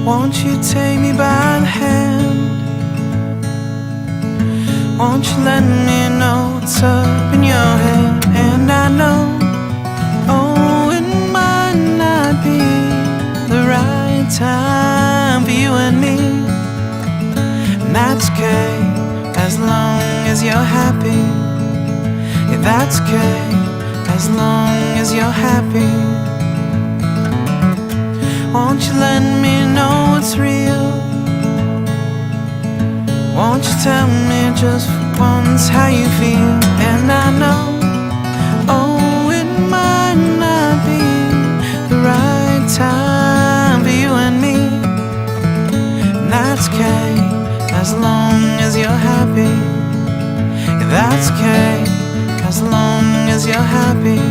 Won't you take me by the hand? Won't you let me know what's up in your head? And I know, oh, it might not be the right time for you and me. And that's okay, as long as you're happy. Yeah, that's okay, as long as you're happy. Won't you let me know it's real? Won't you tell me just for once how you feel? And I know, oh, it might not be the right time for you and me. And that's okay, as long as you're happy. Yeah, that's okay, as long as you're happy.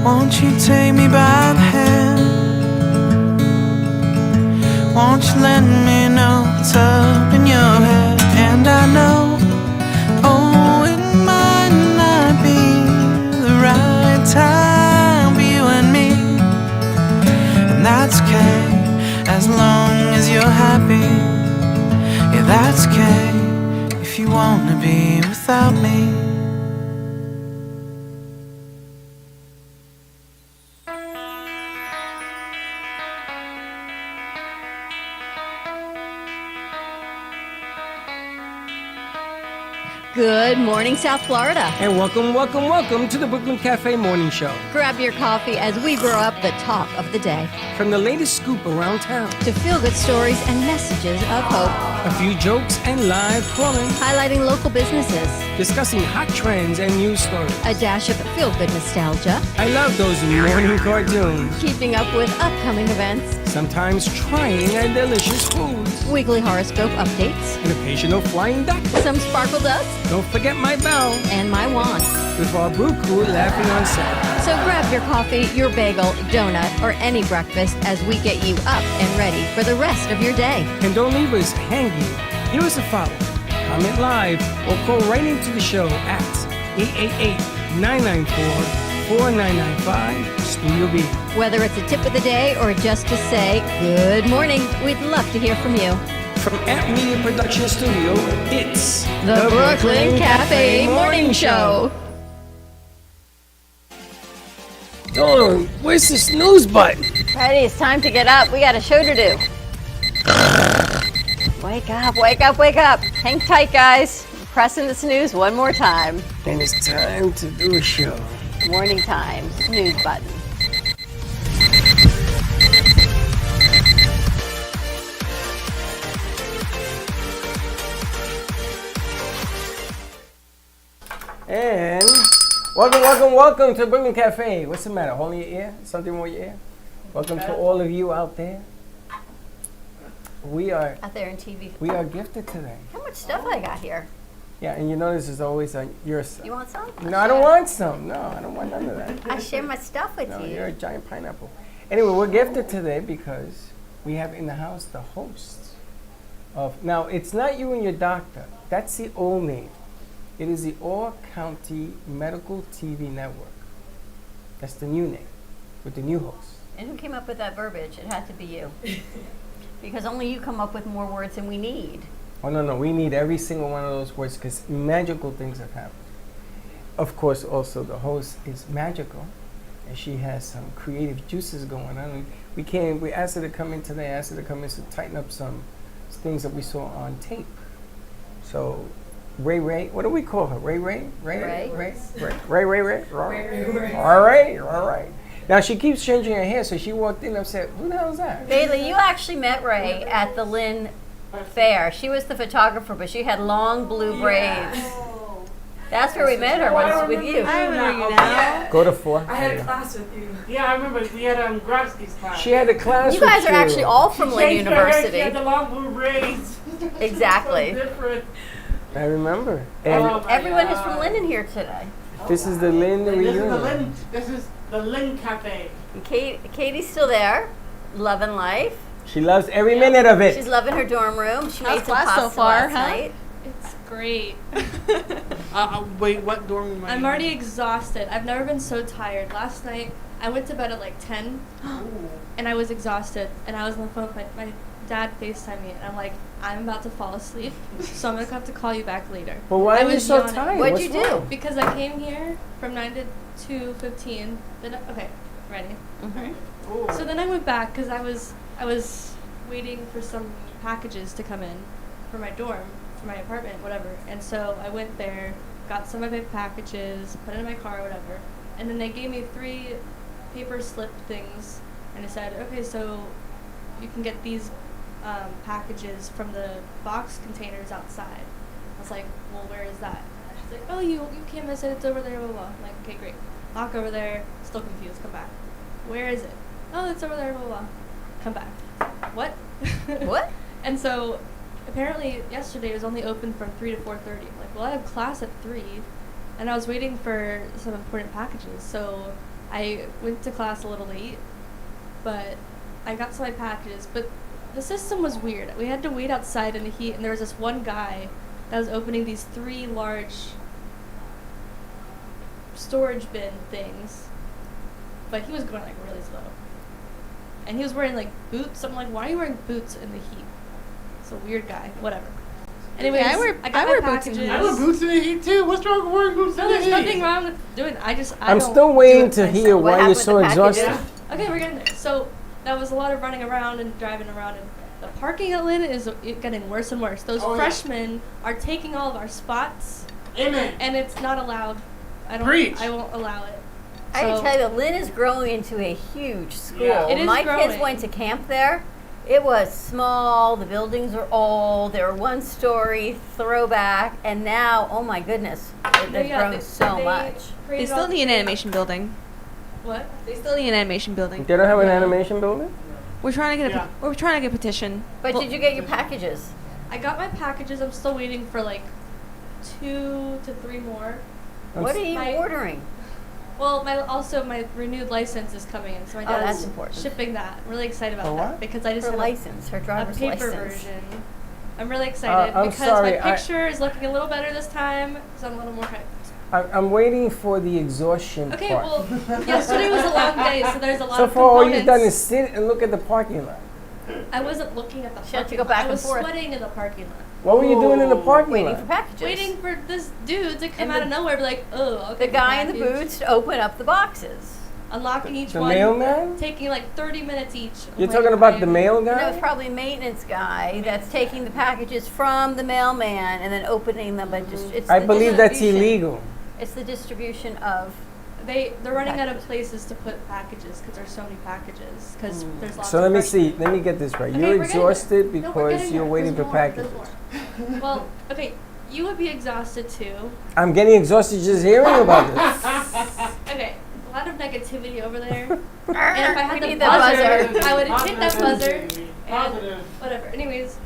Won't you take me by the hand? Won't you let me know what's up in your head? And I know, oh, it might not be the right time for you and me. And that's okay, as long as you're happy. Yeah, that's okay, if you wanna be without me. Good morning, South Florida. And welcome to the Brooklyn Cafe Morning Show. Grab your coffee as we grow up the talk of the day. From the latest scoop around town, To feel-good stories and messages of hope. a few jokes and live calling, Highlighting local businesses. discussing hot trends and news stories. A dash of feel-good nostalgia. I love those morning cartoons. Keeping up with upcoming events. Sometimes trying and delicious foods. Weekly horoscope updates. An occasional flying duck. Some sparkle dust. Don't forget my bell. And my wand. With our brew crew laughing on set. So grab your coffee, your bagel, donut, or any breakfast as we get you up and ready for the rest of your day. And don't leave us hanging. Give us a follow. Comment live or call right into the show at 888-994-4995 Studio B. Whether it's a tip of the day or just to say good morning, we'd love to hear from you. From Amp Media Production Studio, it's The Brooklyn Cafe Morning Show. Dawn, where's the snooze button? Freddie, it's time to get up. We got a show to do. Wake up, wake up, wake up. Hang tight, guys. Pressing the snooze one more time. And it's time to do a show. Morning time, snooze button. And welcome to Brooklyn Cafe. What's the matter? Holding your ear? Something wrong with your ear? Welcome to all of you out there. We are Out there in TV. gifted today. How much stuff I got here? Yeah, and you know this is always on your side. You want some? No, I don't want some. No, I don't want none of that. I share my stuff with No, you. you're a giant pineapple. Anyway, we're gifted today because we have in the house the hosts of. Now, it's not you and your doctor. That's the old name. It is the All County Medical TV Network. That's the new name with the new host. And who came up with that verbiage? It had to be you. Because only you come up with more words than we need. Oh, no. We need every single one of those words because magical things have happened. Of course, also the host is magical. And she has some creative juices going on. We asked her to come in today, asked her to come in to tighten up some things that we saw on tape. So, Ray, what do we call her? Ray. All right. Now she keeps changing her hair, so she walked in and said, "Who the hell is that?" Bailey, you actually met Ray at the Lynn Fair. She was the photographer, but she had long blue braids. That's where we met her, was with you. I remember you now. Go to 4. I had a class with you. Yeah, I remember. We had Grodsky's class. She had a class. You guys with are actually all from Lynn Changed her hair, University. She had the long blue braids. Exactly. So different. I remember. And Oh my Everyone is God. from Lynn in here today. This is the Lynn This is the reunion. Lynn. This is the Lynn Cafe. And Katie's still there, loving life. She loves every minute of She's it. loving her dorm room. She How's made some class pasta so far, last huh? night. It's great. Wait, what dorm room are you I'm in? already exhausted. I've never been so tired. Last night, I went to bed at like 10, Ooh. and I was exhausted. And I was on the phone with my dad FaceTimed me, and I'm like, I'm about to fall asleep, so I'm going to have to call you back later. But why I are you was so yawning. tired? What'd What's you do? wrong? Because I came here from 9 to 2:15. Then okay, ready. Mm-hmm. Ooh. So then I went back because I was waiting for some packages to come in for my dorm, for my apartment, whatever. And so I went there, got some of my packages, put it in my car, whatever. And then they gave me 3 paper slip things, and it said, okay, so you can get these packages from the box containers outside. I was like, well, where is that? She's like, oh, you can't miss it. It's over there, blah, blah, blah. I'm like, okay, great. Walk over there. Still confused. Come back. Where is it? Oh, it's over there, blah, blah, blah. Come back. What? What? And so apparently yesterday it was only open from 3 to 4:30. I'm like, well, I have class at 3, and I was waiting for some important packages. So I went to class a little late, but I got some of my packages. But the system was weird. We had to wait outside in the heat, and there was this one guy that was opening these 3 large storage bin things, but he was going like really slow. And he was wearing like boots. I'm like, why are you wearing boots in the heat? It's a weird guy. Whatever. Anyways, Yeah, I got wear my boots in packages. the I wear boots in the heat too. What's wrong with wearing boots No, in the there's heat? nothing wrong with doing it. I'm don't still do waiting it to myself. hear What why you're happened so with the packages? exhausted. Okay, we're getting there. So that was a lot of running around and driving around, and the parking at Lynn is getting worse and worse. Those Oh, yeah. freshmen are taking all of our spots, Amen. and it's not allowed. Preach. I won't allow it. I can So- tell you, Lynn is growing into a huge school. Yeah. It is My kids growing. went to camp there. It was small. The buildings are old. They were 1-story throwback, and now, oh my goodness, they've Yeah, grown they- so they much. They created still all- need an animation building. What? They still need an animation building. They don't have an Yeah. animation building? We're trying to get Yeah. we're trying to get a petition. But Well, did you get your packages? I got my packages. I'm still waiting for like 2 to 3 more. What are you My- ordering? Well, my renewed license is coming in, so my Oh, that's dad's important. shipping that. I'm really excited about A that what? because I just Her have license, her a driver's paper license. version. I'm really excited I'm because sorry, my picture is looking a little better this time because I'm a little more hyped. I'm waiting for the exhaustion Okay, part. well, yesterday was a long day, so there's a lot So of far, all components. you've done is sit and look at the parking lot. I wasn't looking at the She had to parking go lot. back I and was forth. sweating in the parking lot. What were you doing in the parking Waiting lot? for packages. Waiting for this dude to come And out the- of nowhere, be like, oh, okay. The guy in the package. boots to open up the boxes. Unlocking each The one. mailman? Taking like 30 minutes each. You're Waiting talking for about the my- mail And it guy? was probably a maintenance guy that's taking the packages from the mailman and then opening them. But it's I the believe that's distribution. illegal. It's the distribution of. They're running out of Packages. places to put packages because there's so many packages because there's lots So of let me freshmen. see. Let me get this right. Okay, You're we're getting exhausted there. No, we're because getting you're there. waiting for There's packages. more, there's more. Well, okay, you would be exhausted too. I'm getting exhausted just hearing about this. Okay, a lot of negativity over there. And if I had We the need that buzzer, buzzer. I would hit that buzzer. Positive. And Positive. whatever. Anyways,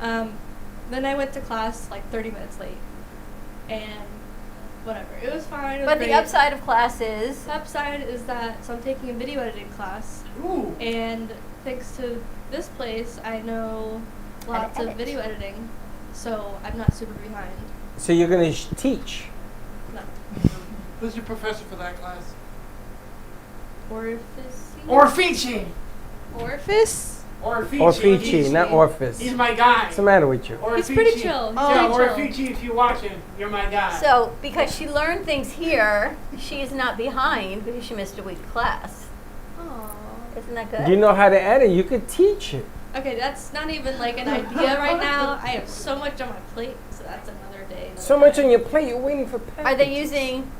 then I went to class like 30 minutes late, and whatever. It was fine. It was But the great. upside of class is. The upside is that so I'm taking a video editing class, Ooh. and thanks to this place, I know lots of edit. video editing, so I'm not super behind. So you're going to teach. No. Who's your professor for that class? Orifice. Orfici. Orifice? Orfici. Orfici, not He's Orpheus. my guy. What's the matter with you? Orfici. He's pretty chill. He's Yeah, pretty chill. Orfici, if you're watching, you're my guy. So, because she learned things here, she's not behind because she missed a week of class. Aw. Isn't that good? You know how to edit. You could teach it. Okay, that's not even like an idea right now. I have so much on my plate, so that's another day. So much on your plate. You're waiting for packages. Are they using?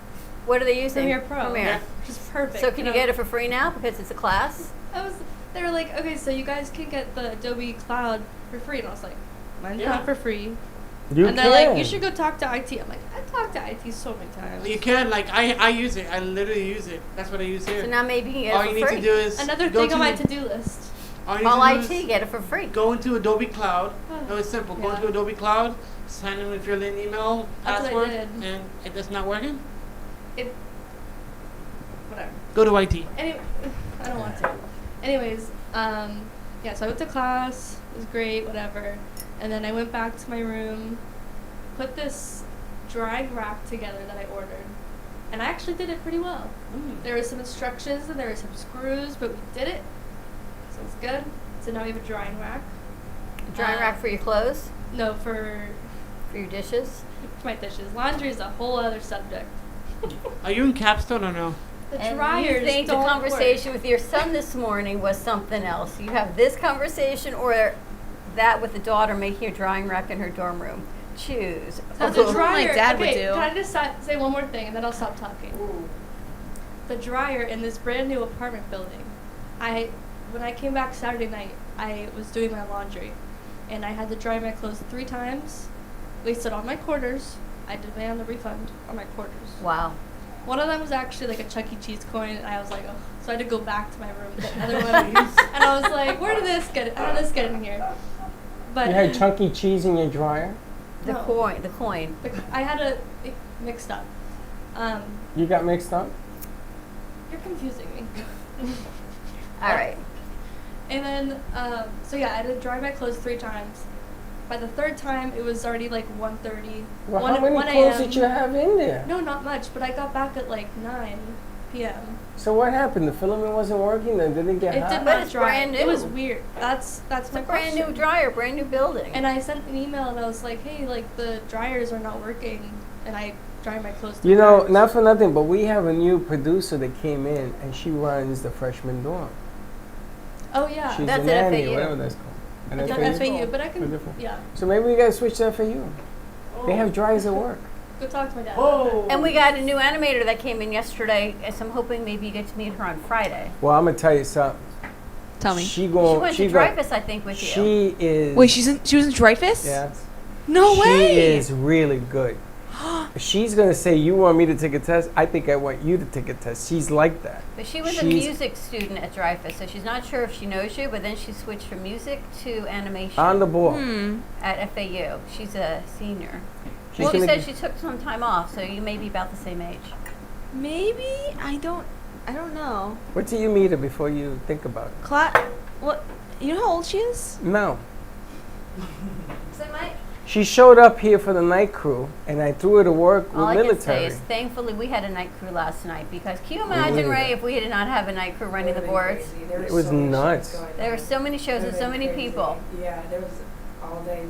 What are they using? Premiere Pro. Premiere. Yeah. Which is perfect. So can you get it for free now because it's a class? They were like, okay, so you guys can get the Adobe Cloud for free, and I was like, mine's Yeah. not for free. You And they're like, you should go talk to IT. I'm like, I talked to IT so many times. You can, like, I use it. I literally use it. That's what I use here. So now maybe you can get All it you for need free. to do is Another go thing to, on my to-do list. all you Call need to do IT, is get it for free. go into Adobe Cloud. No, it's simple. Go Yeah. into Adobe Cloud, sign in with your LinkedIn email That's what I password, did. and it is not working. it. Whatever. Go to IT. Anyway, I don't want to. Anyways, yeah, so I went to class. It was great, whatever. And then I went back to my room, put this drying rack together that I ordered. And I actually did it pretty well. There were some instructions and there were some screws, but we did it. So it's good. So now we have a drying rack. Drying rack for your clothes, No, for for your dishes. my dishes. Laundry is a whole other subject. Are you in Capstone or no? The And dryers you think the don't conversation work. with your son this morning was something else? You have this conversation or that with the daughter making a drying rack in her dorm room? Choose. So That's the what dryer. my dad would okay, do. Can I just say one more thing and then I'll stop talking? The dryer in this brand new apartment building. When I came back Saturday night, I was doing my laundry, and I had to dry my clothes 3 times. Wasted all my quarters. I demand a refund on my quarters. Wow. One of them was actually like a Chuck E. Cheese coin, and I was like, oh. So I had to go back to my room and get another one. And I was like, where did this get? How did this get in here? But You had chunky cheese in your dryer? The No. coin. The coin. I had it mixed up. You got mixed up? You're confusing me. All right. And then, so yeah, I had to dry my clothes 3 times. By the 3rd time, it was already like 1:30. Well, 1 how many 1 clothes a.m. did you have in there? No, not much, but I got back at like 9 p.m. So what happened? The filament wasn't working? Then did it get It hot? did But not it's dry. brand It was new. weird. That's It's my a brand question. new dryer, brand new building. And I sent an email and I was like, hey, like the dryers are not working, and I dry my clothes. 3 You know, times. not for nothing, but we have a new producer that came in, and she runs the freshman dorm. Oh yeah. She's That's a at nanny, FAU. whatever that's called. And Not that's FAU. FAU, but I Or can. different. Yeah. So maybe we gotta switch to FAU. They have dryers at work. Go talk to my dad. Oh. And we got a new animator that came in yesterday, so I'm hoping maybe you get to meet her on Friday. Well, I'm gonna tell you something. Tell me. She She going. went to Dreyfus, I think, with you. She is. Wait, she was in Dreyfus? Yeah. No she way. is really good. She's gonna say, "You want me to take a test? I think I want you to take a test." She's like that. But she was a She's- music student at Dreyfus, so she's not sure if she knows you, but then she switched from music to animation On the ball. at FAU. She's a senior. She's But she gonna said g- she took some time off, so you may be about the same age. Maybe I don't know. Wait till you meet her before you think about it. What? You know how old she is? No. So Mike, She showed up here for the night crew, and I threw her to work with all I can say military. is thankfully we had a night crew last night, because can you imagine, believe Ray, it. if we did not have a night crew running the boards? It was nuts. There were so many shows and so many people. Yeah, there was all day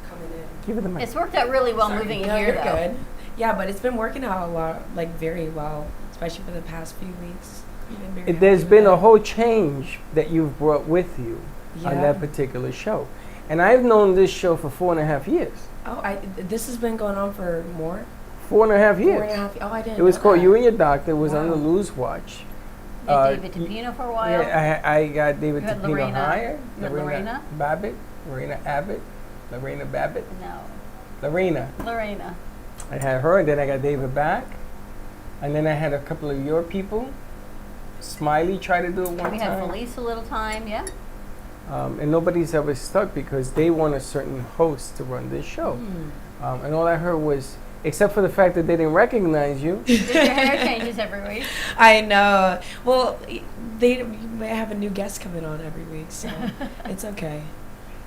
coming in. Give her the mic. It's worked out really well moving in No, here, you're though. good. Yeah, but it's been working out a lot, like very well, especially for the past few weeks. I've been very There's happy been with a it. whole change that you've brought with you on Yeah. that particular show. And I've known this show for 4.5 years. Oh, this has been going on for more. 4.5 years. 4.5. Oh, I didn't. It was know called that. You and Your Doctor. It was on the Wow. Lose Watch. Did David y- Tapino for a while. Yeah, I got David You had Tapino Lorena. higher. You had Lorena? Babbitt. Lorena Abbott. Lorena Babbitt. No, Lorena. Lorena. I had her, and then I got David back. And then I had a couple of your people. Smiley tried to do it one We had time. Felice a little time, yeah. And nobody's ever stuck because they want a certain host to run this show. And all I heard was, except for the fact that they didn't recognize you, Did your hair changes every week? I know. Well, they may have a new guest coming on every week, so it's okay.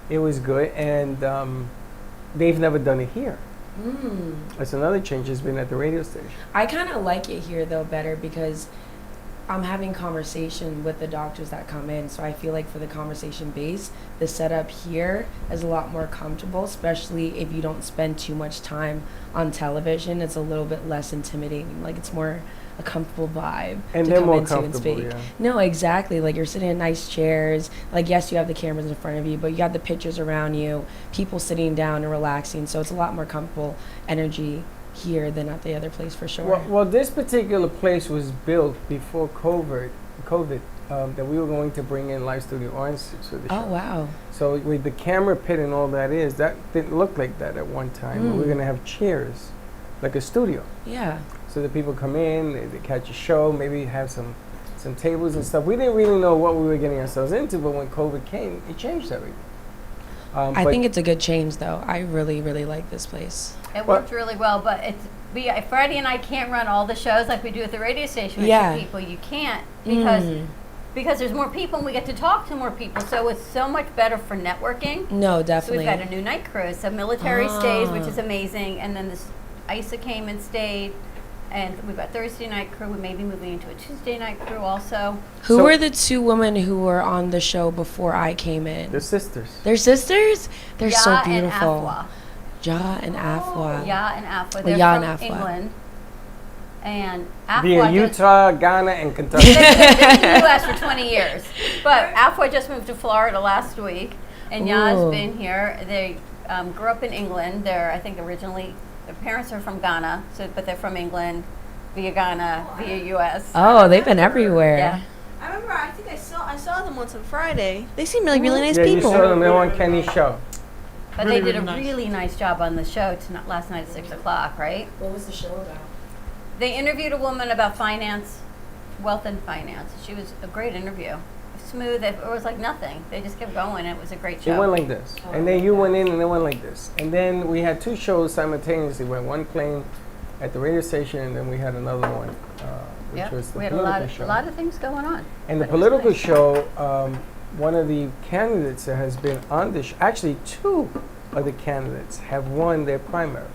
it was good. And they've never done it here. That's another change. Has been at the radio station. I kind of like it here though better because I'm having conversation with the doctors that come in, so I feel like for the conversation base, the setup here is a lot more comfortable, especially if you don't spend too much time on television. It's a little bit less intimidating. Like it's more a comfortable vibe And to they're come more into and comfortable, speak. yeah. No, exactly. Like you're sitting in nice chairs. Like yes, you have the cameras in front of you, but you got the pictures around you, people sitting down and relaxing. So it's a lot more comfortable energy here than at the other place for sure. Well, this particular place was built before COVID, that we were going to bring in live studio audiences for the show. Oh wow. So with the camera pit and all that is, that didn't look like that at one time. We were going to have chairs, like a studio. Yeah. So that people come in, they catch a show, maybe have some tables and stuff. We didn't really know what we were getting ourselves into, but when COVID came, it changed everything. I think it's a good change though. I really, really like this place. It Well- worked really well, but it's Freddie and I can't run all the shows like we do at the radio station with Yeah. two people. You can't because there's more people and we get to talk to more people. So it's so much better for networking. No, So definitely. we've got a new night crew. So military stays, which is amazing, and then this ISA came and stayed, and we've got Thursday night crew. We may be moving into a Tuesday night crew also. Who So- were the two women who were on the show before I came in? They're sisters. They're sisters? They're so Ya beautiful. And Afua. Ja and Afua. Ya and Afua. Oh, They're Ya from and Afua. England. And Afua Via just- Utah, Ghana, and Kentucky. They've been in the U.S. for 20 years. But Afua just moved to Florida last week, and Ya's Ooh. been here. They grew up in England. They're, I think, originally, their parents are from Ghana, but they're from England, via Ghana, via U.S. Oh, they've been everywhere. Yeah. I remember. I think I saw them once on Friday. They seem like really nice Yeah, you people. saw them on Kenny's show. But Really, they did really a nice. really nice job on the show last night at 6 o'clock, right? What was the show about? They interviewed a woman about finance, wealth and finance. She was a great interview. Smooth. It was like nothing. They just kept going. It was a great show. It went like this. And then you went in and it went like this. And then we had two shows simultaneously. We had one playing at the radio station and then we had another one, which Yeah, was the we had political show. a lot of things going on. And the But it was political nice. show, one of the candidates that has been on the actually two of the candidates have won their primaries.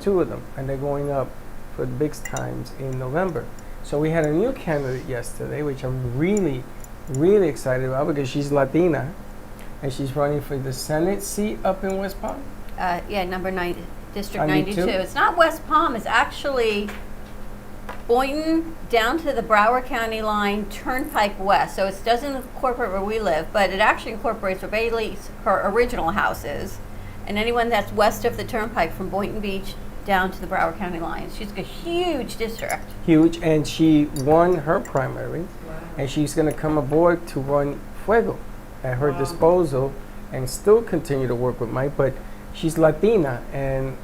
Two of them. And they're going up for the big times in November. So we had a new candidate yesterday, which I'm really, really excited about because she's Latina and she's running for the Senate seat up in West Palm. Yeah, number 9, District 92? 92. It's not West Palm. It's actually Boynton down to the Broward County line, Turnpike West. So it doesn't incorporate where we live, but it actually incorporates where Bailey's, her original house is. And anyone that's west of the Turnpike from Boynton Beach down to the Broward County line. She's a huge district. Huge. And she won her primary and she's going to come aboard to run Fuego at her disposal and still continue to work with Mike. But she's Latina and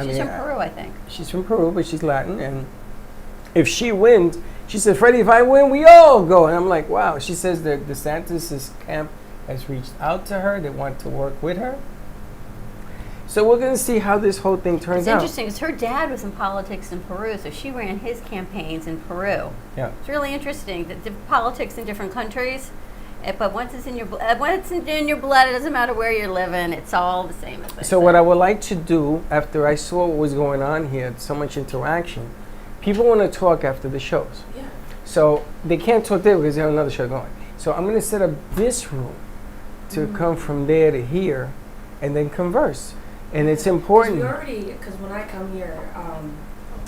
She's from Peru, I think. she's from Peru, but she's Latin. And if she wins, she said, Freddie, if I win, we all go. And I'm like, wow. She says that DeSantis' camp has reached out to her. They want to work with her. So we're going to see how this whole thing turns It's out. interesting because her dad was in politics in Peru, so she ran his campaigns in Peru. Yeah. It's really interesting that the politics in different countries, but once it's in your blood, it doesn't matter where you're living. It's all the same. As they So say. what I would like to do after I saw what was going on here, so much interaction, people want to talk after the shows. Yeah. So they can't talk there because they have another show going. So I'm going to set up this room to come from there to here and then converse. And it's important. Because when I come here,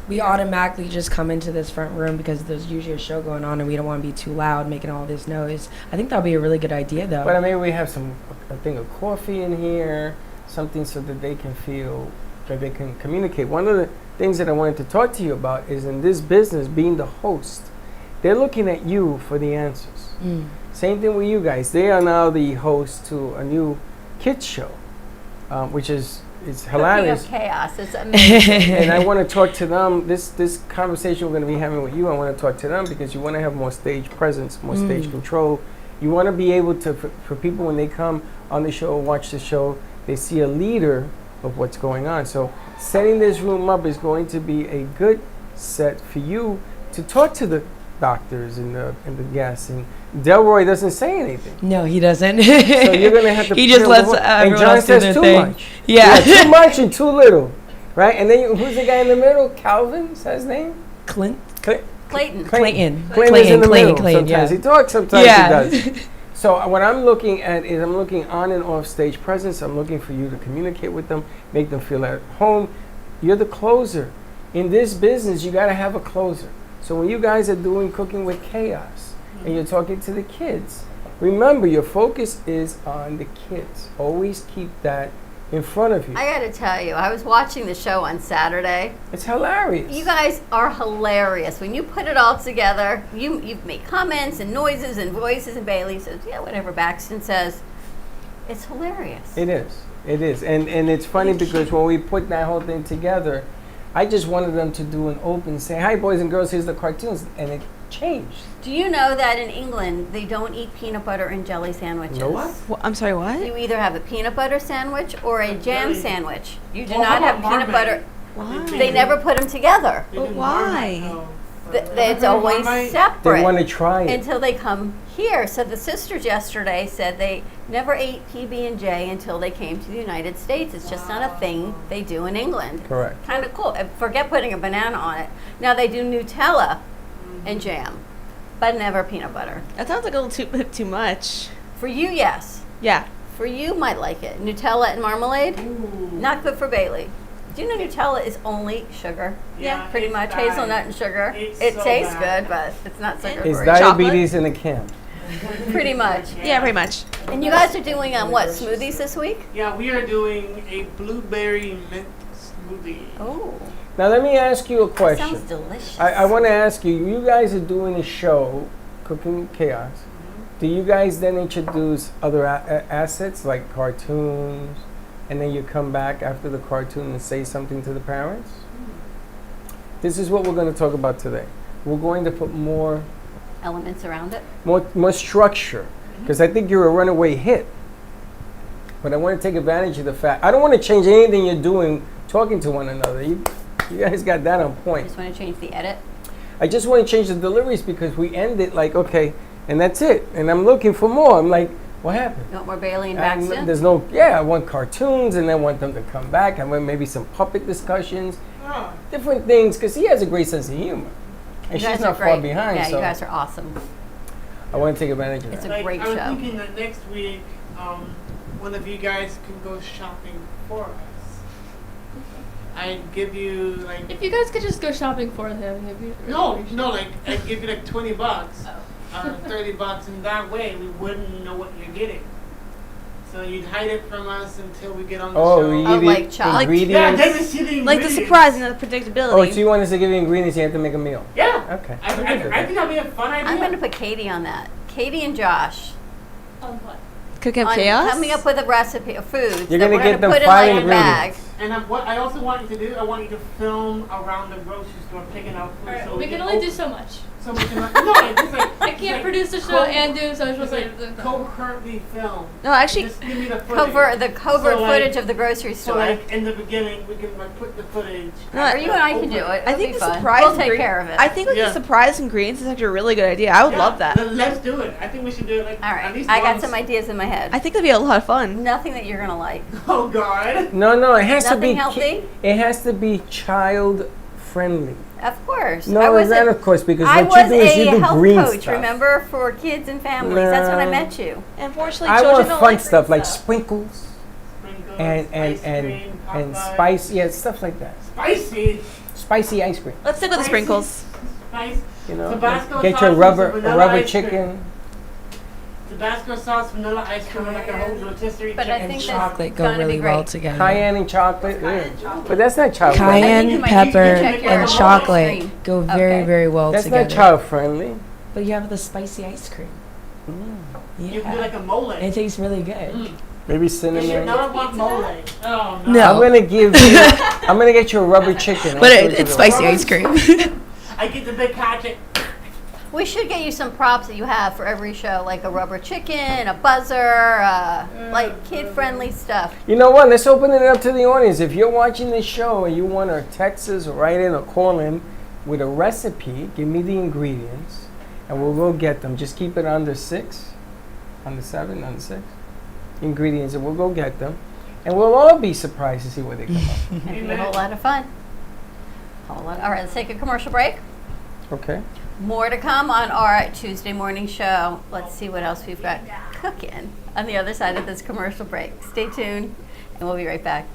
we automatically just come into this front room because there's usually a show going on and we don't want to be too loud making all this noise. I think that would be a really good idea though. But maybe we have a thing of coffee in here, something so that they can feel that they can communicate. One of the things that I wanted to talk to you about is in this business, being the host, they're looking at you for the answers. Same thing with you guys. They are now the host to a new kids show, which is it's hilarious. Cooking up chaos. It's amazing. And I want to talk to them. This conversation we're going to be having with you, I want to talk to them because you want to have more stage presence, more stage control. You want to be able to, for people when they come on the show, watch the show, they see a leader of what's going on. So setting this room up is going to be a good set for you to talk to the doctors and the guests. And Delroy doesn't say anything. No, he doesn't. So you're going to have to He just put lets him on. And everyone John else do says their too thing. much. Yeah. Too much and too little. Right? And then who's the guy in the middle? Calvin? Is that his name? Clayton. Clayton. Clayton. Clayton is in the middle. Clayton, Sometimes yeah. he talks, sometimes Yeah. he does. So what I'm looking at is I'm looking on and off stage presence. I'm looking for you to communicate with them, make them feel at home. You're the closer. In this business, you got to have a closer. So when you guys are doing Cooking with Chaos and you're talking to the kids, remember your focus is on the kids. Always keep that in front of you. I got to tell you, I was watching the show on Saturday. It's hilarious. You guys are hilarious. When you put it all together, you make comments and noises and voices, and Bailey says, yeah, whatever Baxton says. It's hilarious. It is. It is. And it's funny because when we put that whole thing together, I just wanted them to do an open, say, hi, boys and girls, here's the cartoons. And it changed. Do you know that in England, they don't eat peanut butter and jelly sandwiches? Nope. What? I'm sorry, what? You either have a peanut butter sandwich or a jam Jelly. sandwich. You do Oh, not how have about peanut butter. Marmite? Why? They never put them together. They But do why? Marmite, though. It's Remember always Marmite? separate. They want to try it. until they come here. So the sisters yesterday said they never ate PB&J until they came to the United States. It's just not a thing they do in England. Correct. Kind of cool. And forget putting a banana on it. Now they do Nutella and jam, but never peanut butter. That sounds like a little too much. For you, yes. Yeah. For you, might like it. Nutella and marmalade, Ooh. not good for Bailey. Do you know Nutella is only sugar? Yeah, pretty it's much bad. hazelnut and sugar. It's It so tastes bad. good, but it's not sugar It's free. diabetes in a can. Pretty much. Yeah, pretty much. And you guys are doing what, smoothies this week? Yeah, we are doing a blueberry mint smoothie. Oh, Now let me ask you a sounds question. delicious. I want to ask you. You guys are doing a show, Cooking Chaos. Do you guys then introduce other assets like cartoons, and then you come back after the cartoon and say something to the parents? This is what we're going to talk about today. We're going to put more Elements around it. structure, because I think you're a runaway hit. But I want to take advantage of the fact I don't want to change anything you're doing, talking to one another. You guys got that on point. Just want to change the edit. I just want to change the deliveries because we end it like okay, and that's it. And I'm looking for more. I'm like, what happened? You want more Bailey and And Baxton? there's no, I want cartoons, and I want them to come back. I want maybe some puppet discussions, Oh, different things, because he has a great sense of humor, and You guys she's are not far great. behind. Yeah, so you guys are awesome. I want to take advantage of It's that. a great I was show. thinking that next week, one of you guys can go shopping for us. I'd give you like If you guys could just go shopping for him, it'd be really no, appreciated. no, like I'd give you like $20 Oh. or $30, and that way we wouldn't know what you're getting. So you'd hide it from us until we get on the Oh, show. we Oh, eat like it, chocolate. Yeah, ingredients. then we see the Like the ingredients. surprise and the predictability. Oh, so you want us to give you ingredients? You have to make a meal. Yeah. Okay. I think that'd be a fun idea. I'm going to put Katie on that. Katie and Josh. On what? Cooking On chaos? coming up with a recipe of foods You're that gonna we're get going to them put in 5 like a bag. ingredients. And what I also want you to do, I want you to film around the grocery store picking out food. Alright, so we can only do so much. So we can no, it's like I can't like produce the show co- and do social it's like media. concurrently film. No, actually, Just give me the footage. The covert So, like- footage of the grocery So store. like in the beginning, we can like put the footage. No, or you and I can do it. I It'll think be the fun. surprise We'll take ingredient- care of it. I think like Yeah. the surprise ingredients is actually a really good idea. I would love that. Let's do it. I think we should do it like All at right. least I got once. some ideas in my head. I think that'd be a lot of fun. Nothing that you're going to like. Oh God. No, it has to be. Nothing healthy? It has to be child friendly. Of course. No, I was not a, of course, because I what you was do is you a do health green coach, stuff. remember, for kids and families. That's when I No. met you. Unfortunately, I children want don't fun like stuff green like sprinkles Sprinkles, and ice cream, and Popeyes. spice, yeah, stuff like that. Spicy. Spicy ice cream. Let's stick with the Spicy. sprinkles. Spice. You know, Tabasco get sauce your with rubber some vanilla rubber ice cream. chicken. Tabasco sauce, vanilla ice cream, and like a whole rotisserie But I chicken. think Chocolate that's go gonna be really well great. together. Cayenne and chocolate. But that's not child friendly. I think Cayenne, you might- pepper, you check your and ice chocolate cream. go very, Okay. very well That's together. not child friendly. But you have the spicy ice cream. You can do Yeah. like a mole. It tastes really good. Maybe You should cinnamon. not want mole. Oh no. No. I'm gonna give you. I'm gonna get you a rubber chicken. But I'll show it's you spicy the- ice cream. I get the big hatchet. We should get you some props that you have for every show, like a rubber chicken, a buzzer, like kid-friendly stuff. You know what? Let's open it up to the audience. If you're watching this show and you want to text us or write in or call in with a recipe, give me the ingredients, and we'll go get them. Just keep it under 6, under 7, under 6 ingredients, and we'll go get them, and we'll all be surprised to see where they come up. It'd be a whole lot of fun. All right, let's take a commercial break. Okay. More to come on our Tuesday morning show. Let's see what else we've got cooking on the other side of this commercial break. Stay tuned, and we'll be right back.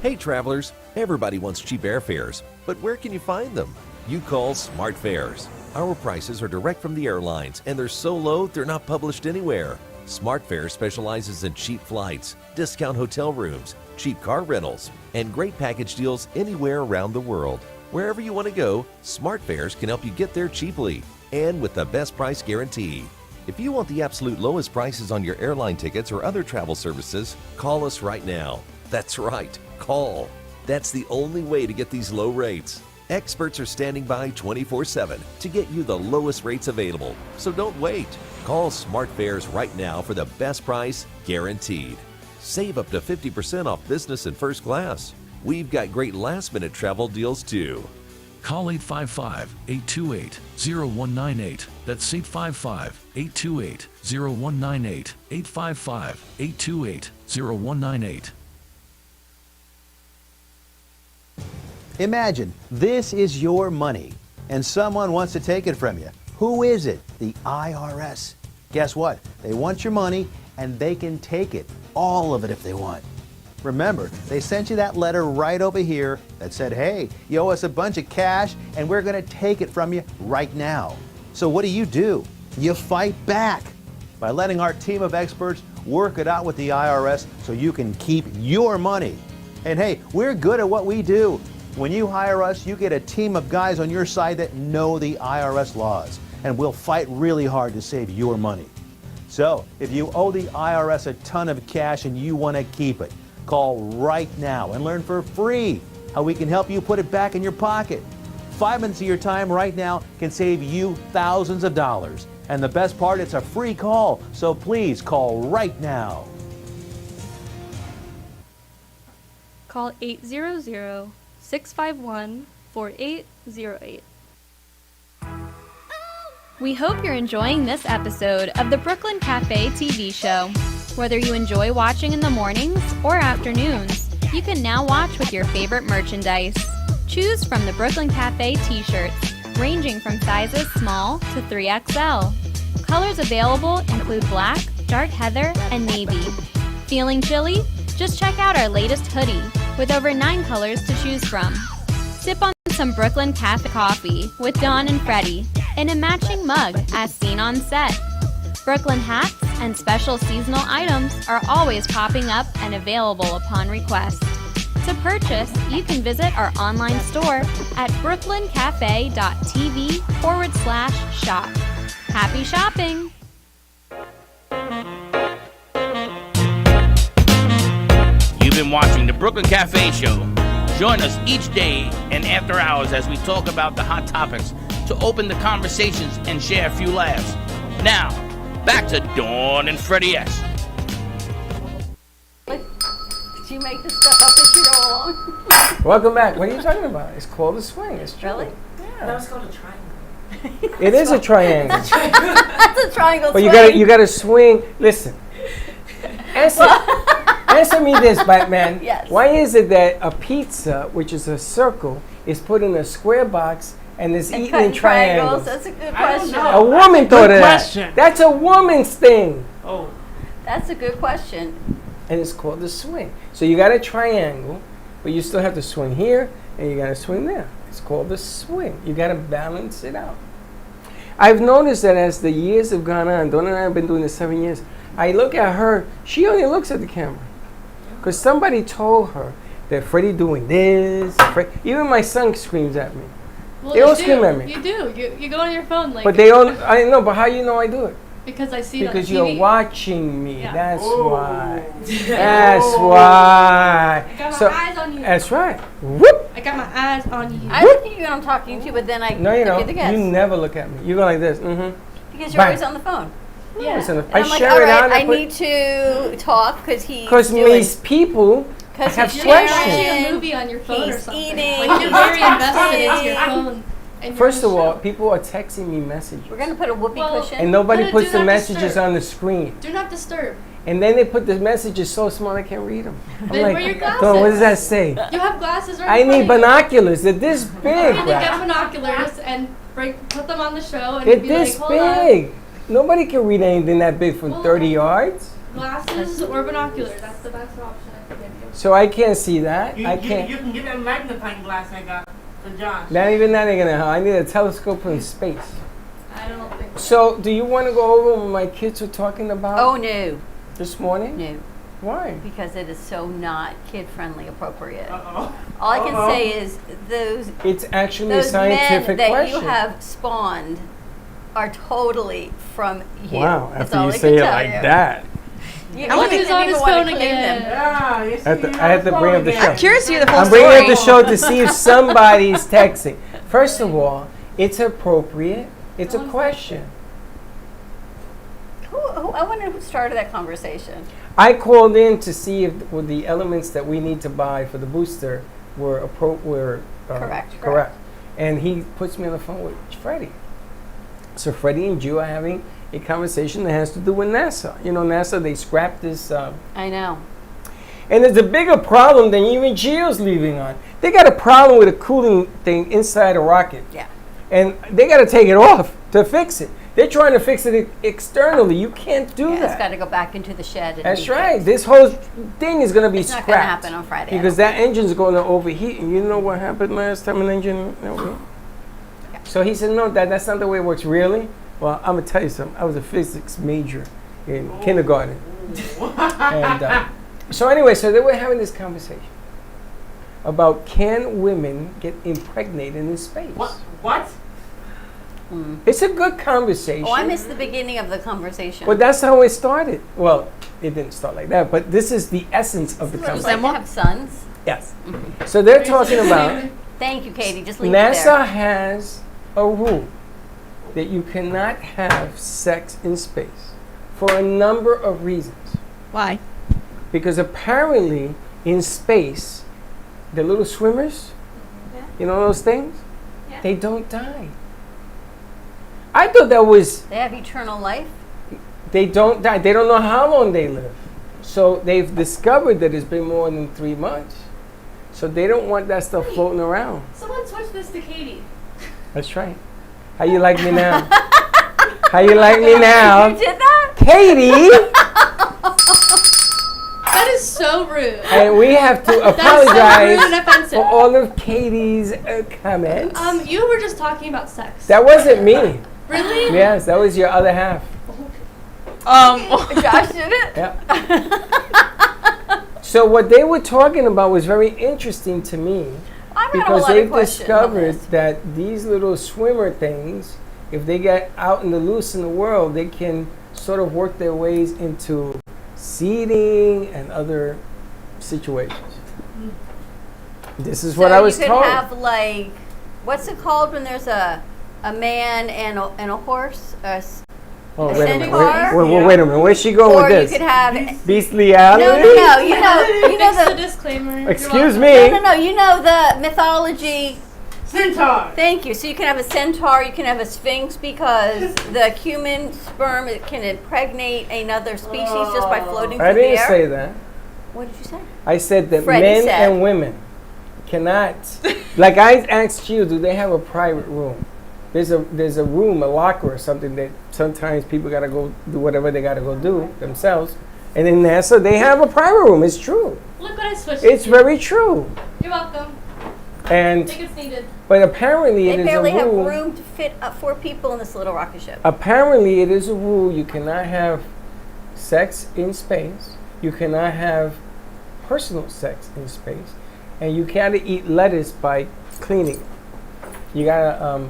Hey travelers, everybody wants cheap airfares, but where can you find them? You call Smart Fares. Our prices are direct from the airlines, and they're so low they're not published anywhere. Smart Fares specializes in cheap flights, discount hotel rooms, cheap car rentals, and great package deals anywhere around the world. Wherever you want to go, Smart Fares can help you get there cheaply and with the best price guarantee. If you want the absolute lowest prices on your airline tickets or other travel services, call us right now. That's right, call. That's the only way to get these low rates. Experts are standing by 24/7 to get you the lowest rates available. So don't wait. Call Smart Fares right now for the best price guaranteed. Save up to 50% off business and first class. We've got great last-minute travel deals too. Call 855-828-0198. That's 855-828-0198. 855-828-0198. Imagine this is your money and someone wants to take it from you. Who is it? The IRS. Guess what? They want your money and they can take it, all of it if they want. Remember, they sent you that letter right over here that said, hey, you owe us a bunch of cash and we're going to take it from you right now. So what do? You fight back by letting our team of experts work it out with the IRS so you can keep your money. And hey, we're good at what we do. When you hire us, you get a team of guys on your side that know the IRS laws, and we'll fight really hard to save your money. So, if you owe the IRS a ton of cash and you want to keep it, call right now and learn for free how we can help you put it back in your pocket. 5 minutes of your time right now can save you thousands of dollars. And the best part, it's a free call, so please call right now. Call 800-651-4808. We hope you're enjoying this episode of the Brooklyn Cafe TV show. Whether you enjoy watching in the mornings or afternoons, you can now watch with your favorite merchandise. Choose from the Brooklyn Cafe t-shirts, ranging from sizes small to 3XL. Colors available include black, dark heather, and navy. Feeling chilly? Just check out our latest hoodie with over 9 colors to choose from. Sip on some Brooklyn Cafe coffee with Dawn and Freddie in a matching mug as seen on set. Brooklyn hats and special seasonal items are always popping up and available upon request. To purchase, you can visit our online store at brooklyncafe.tv/shop. Happy shopping! You've been watching the Brooklyn Cafe Show. Join us each day and after hours as we talk about the hot topics to open the conversations and share a few laughs. Now, back to Dawn and Freddie S. Did you make this stuff up as you go along? Welcome back. What are you talking about? It's called a swing. It's true. Really? Yeah. That was called a triangle. It is a triangle. That's a triangle But swing. you gotta swing. Listen. Answer me this, Batman. Yes. Why is it that a pizza, which is a circle, is put in a square box and is eaten in triangles? That's a good I don't question. know. A woman thought of question. that. That's a woman's thing. Oh, That's a good question. And it's called the swing. So you got a triangle, but you still have to swing here and you got to swing there. It's called the swing. You got to balance it out. I've noticed that as the years have gone on, Dawn and I have been doing this 7 years, I look at her, she only looks at the camera. Because somebody told her that Freddie doing this. Even my son screams at me. Well, They all you scream do. at me. You do. You go on your phone like. But they don't, I know, but how you know I do it? Because I see it Because on you're TV. watching me. Yeah. That's Oh. why. That's why. I got my So, eyes on you. that's right. Whoop. I got my eyes on you. I look at you when I'm talking to you, but then I No, you get don't. the guess. You never look at me. You go like this. Mm-hmm. Because you're Bang. always on the phone. Yeah. Listen, And I I'm like, share all it right, out. I need to talk because he's Because doing. these people Because have he's You're questions. watching sharing, a movie on your phone or he's something. eating, Like you're very he's invested into your texting. phone. And First you're of on the all, show. people are texting me messages. We're gonna put a whoopee Well, cushion. And nobody Put a puts do the not messages disturb. on the screen. Do not disturb. And then they put the messages so small I can't read them. I'm Then like, wear your Dawn, what does that glasses. say? You have glasses right I in front need of you. binoculars. They're this big, You need to right? get binoculars and put them on the show and They're be this like, hold on. big. Nobody can read anything that big from Well, 30 yards. Glasses or binoculars. That's the best option I can give you. So I can't see that. you, I you, can't. you can get that magnifying glass I got for Josh. Not even that ain't gonna help. I need a telescope from space. I don't think. So, do you want to go over what my kids were talking about Oh no, this morning? no, Why? because it is so not kid-friendly appropriate. Uh-oh. All I can Uh-oh. say is those It's actually a those men scientific that question. you have spawned are totally from you. Wow, That's after all you I say can it tell like you. that. You I don't want think who's that on people his wanna phone claim again. them. Yeah, you see, I have to bring up the show. I'm curious to hear the full I'm story. bringing up the show to see if somebody's texting. First of all, it's appropriate. It's a question. Who I wonder who started that conversation. I called in to see if the elements that we need to buy for the booster were Correct. And he puts me on the phone with Freddie. So Freddie and Gio are having a conversation that has to do with NASA. You know, NASA, they scrapped this. I know. And it's a bigger problem than even Gio's leaving on. They got a problem with a cooling thing inside a rocket. Yeah. And they got to take it off to fix it. They're trying to fix it externally. You can't do It's that. got to go back into the shed. And That's be right. fixed. This whole thing is going to be It's not scrapped. going to happen on Friday. I Because don't that engine's going to overheat. And you know what happened last time an engine overheat? So he said, no, that's not the way it works. Really? Well, I'm going to tell you something. I was a physics major in kindergarten. And so anyway, so they were having this conversation about can women get impregnated in space? What? It's a good conversation. Oh, I missed the beginning of the conversation. But that's how it started. Well, it didn't start like that, but this is the essence of the Would you conversation. like to have sons? Yes. So they're talking about Thank you, Katie. Just leave it there. NASA has a rule that you cannot have sex in space for a number of reasons. Why? Because apparently in space, the little swimmers, you know those things? Yeah. They don't die. I thought that was, They have eternal life. they don't die. They don't know how long they live. So they've discovered that it's been more than 3 months. So they don't want that stuff floating around. Someone switch this to Katie. That's right. How you like me now? How you like me now? You did that? Katie! That is so rude. And we have to That's so rude and apologize offensive. for all of Katie's comments. You were just talking about sex. That wasn't me. Really? Yes, that was your other half. Josh did it? Yeah. So what they were talking about was very interesting to me I've got a because lot they've of questions on discovered this. that these little swimmer things, if they get out in the loose in the world, they can sort of work their ways into seeding and other situations. This is what I was So you told. could have like, what's it called when there's a man and a horse? Oh, a wait a minute. centaur? Wait a minute. Where's she going Or with this? you could have Bestiality? no. You know Fix the the disclaimer. Excuse You're me. no. You know the mythology. Centaur. Thank you. So you can have a centaur, you can have a sphinx, because the human sperm can impregnate another species just by floating through I the didn't air. say that. What did you say? I said that Freddie men said. and women cannot. Like I asked you, do they have a private room? There's a room, a locker or something that sometimes people gotta go do whatever they gotta go do themselves. And in NASA, they have a private room. It's true. Look what I switched. It's to. very true. You're welcome. I And think it's needed. but apparently They it is barely a have rule. room to fit 4 people in this little rocket ship. Apparently it is a rule. You cannot have sex in space. You cannot have personal sex in space, and you gotta eat lettuce by cleaning it. You gotta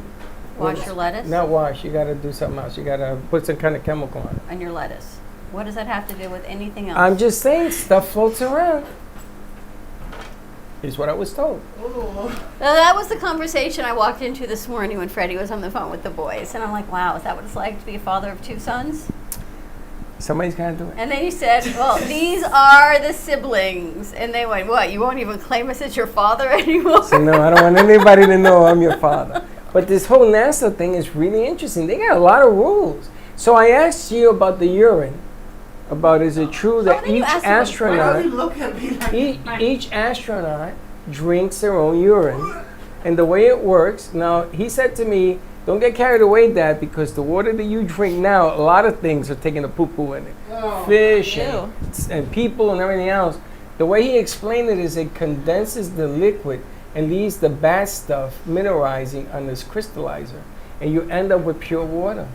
Wash your lettuce Not wash. You got to do something else. You got to put some kind of chemical on it. on your lettuce. What does that have to do with anything else? I'm just saying, stuff floats around. Is what I was told. Well, that was the conversation I walked into this morning when Freddie was on the phone with the boys. And I'm like, wow, is that what it's like to be a father of 2 sons? Somebody's got to do it. And then he said, well, these are the siblings. And they went, what, you won't even claim us as your father anymore? So no, I don't want anybody to know I'm your father. But this whole NASA thing is really interesting. They got a lot of rules. So I asked you about the urine. About is it true that then you each asked him what he Why astronaut, don't you look at me like each astronaut drinks their own urine, and the way it works. Now he said to me, "Don't get carried away, Dad, because the water that you drink now, a lot of things are taking a poo-poo in it, fish and people and everything else." The way he explained it is it condenses the liquid and leaves the bad stuff mineralizing on this crystallizer, and you end up with pure water.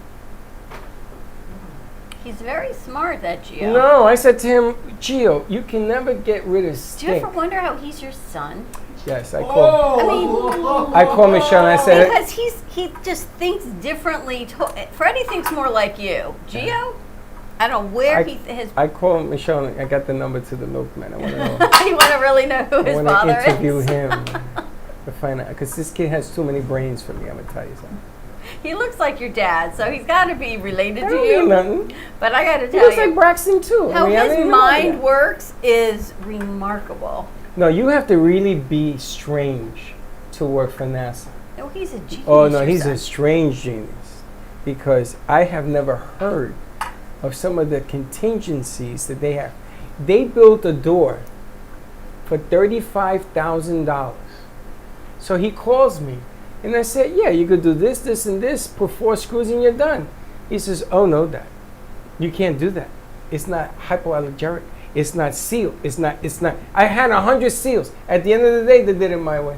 He's very smart, that Gio. No, I said to him, Gio, you can never get rid of Do you stink. ever wonder how he's your son? Yes, I called. I mean, I called Michelle and I said, because he just thinks differently. Freddie thinks more like you. Gio, I don't know where his. I called Michelle and I got the number to the milkman. I want to know. You want to really know who his I father want to interview is? him to find out, because this kid has too many brains for me. I'm gonna tell you something. He looks like your dad, so he's got to be related That to don't you. mean nothing. But I got to He tell looks you, like Braxton too. how I mean, I didn't his even know mind that. works is remarkable. No, you have to really be strange to work for NASA. No, he's a genius. Oh no, your he's son. a strange genius, because I have never heard of some of the contingencies that they have. They built a door for $35,000. So he calls me, and I said, "Yeah, you could do this, this, and this. Put 4 screws, and you're done." He says, "Oh no, Dad, you can't do that. It's not hypoallergenic. It's not sealed. It's not. I had 100 seals. At the end of the day, they did it my way.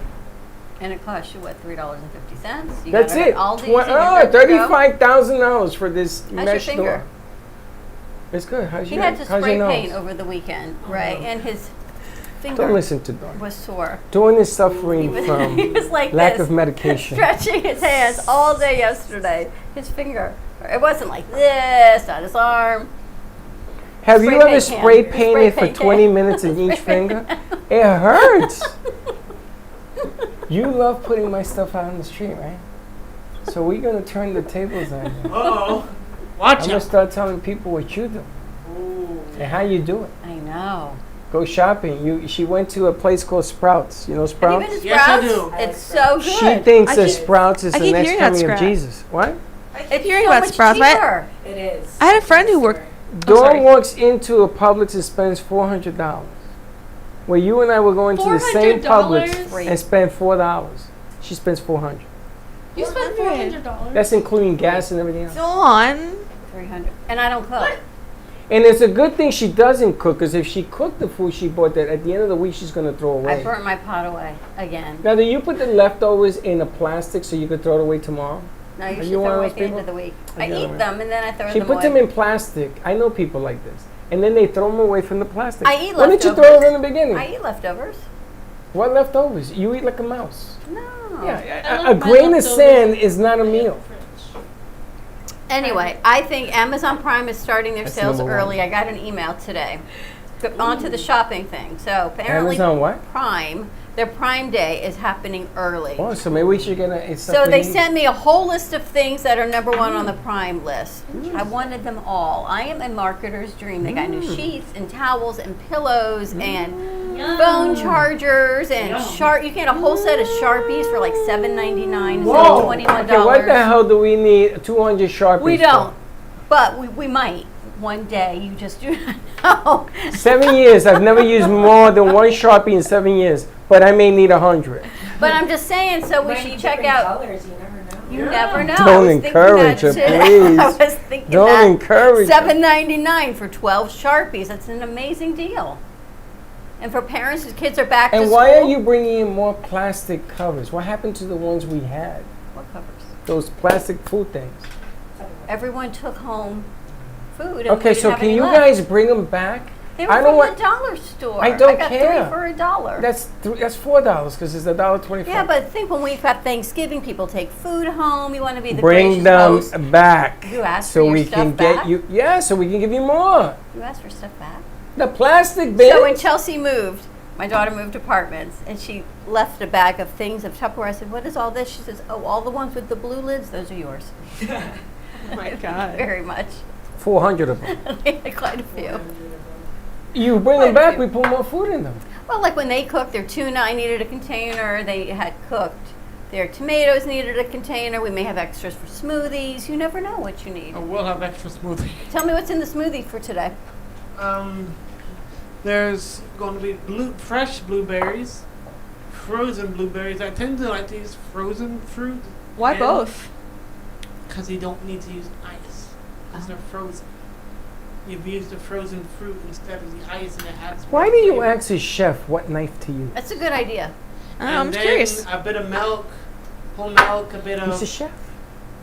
And it costs you what, $3.50? You That's got it. Aldi's and you're good to go? $35,000 for this How's your mesh finger? door. It's good. How's He your? had to how's spray your nose? paint over the weekend, right? And his Don't finger listen to Dawn. was sore. Dawn is He suffering was, from he was like lack this, of medication. stretching his hands all day yesterday. His finger. It wasn't like this on his arm. Have Spray you ever paint spray can. painted Spray for paint 20 can. minutes in each Spray finger? It hurts. You love putting my stuff out on the street, right? So we're gonna turn the tables on you. Uh-oh. Watch I'm gonna out. start telling people what you do Ooh. and how you do it. I know. Go shopping. She went to a place called Sprouts. You know Have Sprouts? you been to Yes, I Sprouts? do. It's so good. She thinks I that keep- Sprouts is I the keep next hearing about coming of Sprouts. Jesus. What? If you're hearing so about much Sprouts, right? cheaper. It is. I had a friend who worked. Dawn sorry. walks into a Publix and spends $400. Where you and I were going to the same Publix $400? and spend $4. She spends $400. You spent $400. That's including gas and everything else. Dawn. 300. And I don't cook. And it's a good thing she doesn't cook, because if she cooked the food she bought, that at the end of the week she's going to throw I away. burnt my pot away again. Now, do you put the leftovers in a plastic so you could throw it away tomorrow? No, you Are should you one throw of away those at the end people? of the week. I I get eat it. them and then I throw She them puts away. them in plastic. I know people like this. And then they throw them away from the plastic. I eat Why didn't you leftovers. throw it in the beginning? I eat leftovers. What leftovers? You eat like a mouse. No. Yeah, I a left my grain of leftovers sand is not a in the meal. fridge. Anyway, I think Amazon Prime is starting their That's sales number one. early. I got an email today. But on to the shopping thing. So apparently Amazon what? Prime, their Prime Day is happening early. Oh, so maybe we should get a. It's So stuff we they need. sent me a whole list of things that are number one on the Prime list. I wanted them all. I am a marketer's dream. They got new sheets and towels and pillows and phone chargers and You can get a whole set of Sharpies for like $7.99 instead of $21. Okay, what the hell do we need 200 Sharpies We for? don't, but we might one day. You just do not know. 7 years. I've never used more than one Sharpie in 7 years, but I may need 100. But I'm just saying, so we should check out. Colors, you never know. You never know. Don't I was thinking encourage that it, too. please. I was thinking Don't that. encourage it. $7.99 for 12 Sharpies. That's an amazing deal. And for parents whose kids are back to And school. why are you bringing in more plastic covers? What happened to the ones we had? What covers? Those plastic food things. Everyone took home food. And Okay, we so didn't have can any you left. guys bring them back? They were I don't from want. the dollar store. I don't got care. 3 for $1. That's $4 because it's $1.25. Yeah, but think when we've got Thanksgiving, people take food home. You want to be the Bring gracious them host. back. You asked so for your we stuff can back? get you. Yeah, so we can give you more. You asked for stuff back. The plastic bin. So when Chelsea moved, my daughter moved apartments, and she left a bag of things of Tupperware. I said, "What is all this?" She says, "Oh, all the ones with the blue lids. Those are yours." Oh my God. Very much. 400 of them. Quite a few. You bring them back, we put more food in them. Well, like when they cooked their tuna, I needed a container. They had cooked their tomatoes, needed a container. We may have extras for smoothies. You never know what you need. Oh, we'll have extra smoothie. Tell me what's in the smoothie for today. There's going to be fresh blueberries, frozen blueberries. I tend to like to use frozen fruit. Why both? Because you don't need to use ice. Because they're frozen. You've used the frozen fruit instead of the ice, and it adds. Why more do you flavor. ask a chef what knife to use? That's a good idea. I'm And then curious. A bit of milk, whole milk, a bit He's a of chef.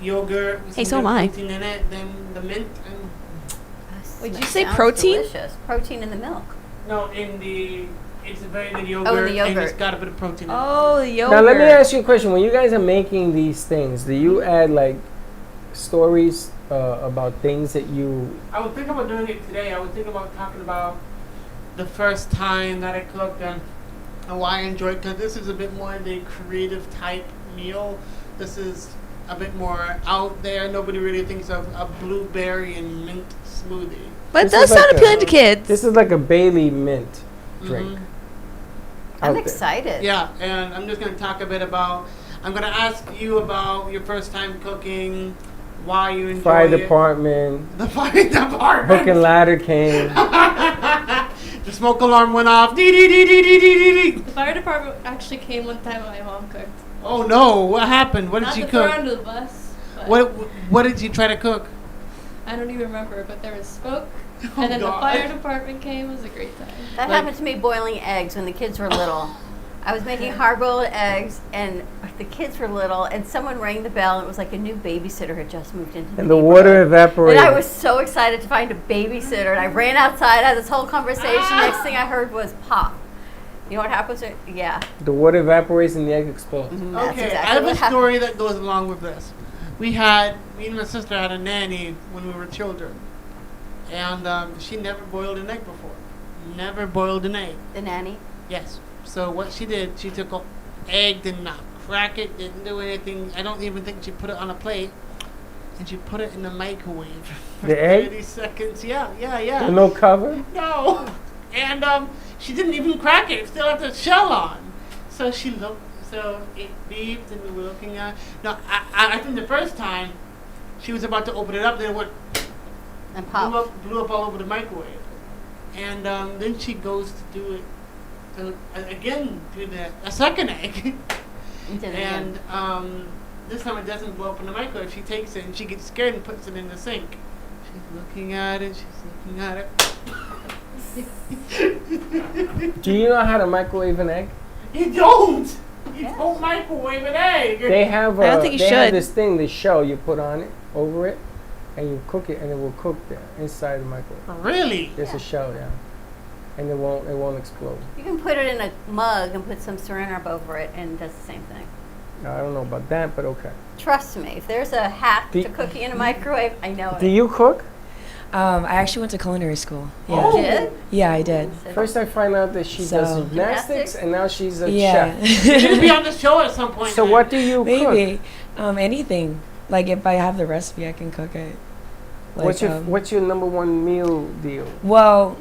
yogurt. With Hey, some so bit of am I. protein in it. Then the mint and Wait, did That you say sounds protein? Delicious. Protein in the milk. no, in the it's a very good yogurt, Oh, in the and it's yogurt. got a bit of protein in it. Oh, the yogurt. Now let me ask you a question. When you guys are making these things, do you add like stories about things that you? I would think about doing it today. I would think about talking about the first time that I cooked and why I enjoyed. Because this is a bit more of a creative type meal. This is a bit more out there. Nobody really thinks of a blueberry and mint smoothie. But it This does is like sound appealing a- to kids. This is like a Bailey mint drink. Mhm. I'm out there. excited. Yeah, and I'm just going to talk a bit about. I'm going to ask you about your first time cooking, why you enjoy Fire it. department, The fire department. hook and ladder came. The smoke alarm went off. Dee dee dee dee dee dee dee dee. The fire department actually came one time when my mom cooked. Oh no! What happened? What did Not she to throw cook? under the bus. But What did you try to cook? I don't even remember, but there was smoke, Oh, and then God. the fire department came. It was a great time. That Like- happened to me boiling eggs when the kids were little. I was making hard-boiled eggs, and the kids were little, and someone rang the bell, and it was like a new babysitter had just moved into the And the neighborhood. water evaporated. And I was so excited to find a babysitter, and I ran outside, had this whole conversation. Next thing I heard was pop. You know what happens? Yeah, The water evaporates and the egg explodes. that's Okay, exactly I have what a happened. story that goes along with this. Me and my sister had a nanny when we were children, and she never boiled an egg before. Never boiled an egg. The nanny. Yes. So what she did, she took an egg, did not crack it, didn't do anything. I don't even think she put it on a plate, and she put it in the microwave for The egg? 30 seconds. Yeah. With no cover? No. And she didn't even crack it. It still had the shell on. So she looked. So it beeped, and we were looking at. No, I think the first time she was about to open it up, then it went And pop. blew up all over the microwave. And then she goes to do it again, do a second egg. You did it And again. this time it doesn't blow up in the microwave. She takes it and she gets scared and puts it in the sink. She's looking at it. She's looking at it. Do you know how to microwave an egg? You don't. You don't microwave an egg. They have I don't think you they have should. this thing, this shell you put on it, over it, and you cook it, and it will cook there inside the microwave. Really? There's a shell, yeah, and it won't explode. You can put it in a mug and put some saran wrap over it, and it does the same thing. Now, I don't know about that, but okay. Trust me, if there's a hack Do- to cooking in a microwave, I know it. Do you cook? I actually went to culinary school. Yeah. Oh. Did? Yeah, I did. First, I find out that she So- does gymnastics, Gymnastics? and now she's a Yeah. chef. You should be on the show at some point. So then. what do you cook? Maybe. Anything. Like if I have the recipe, I can cook it. Like, What's your number one meal deal? Well,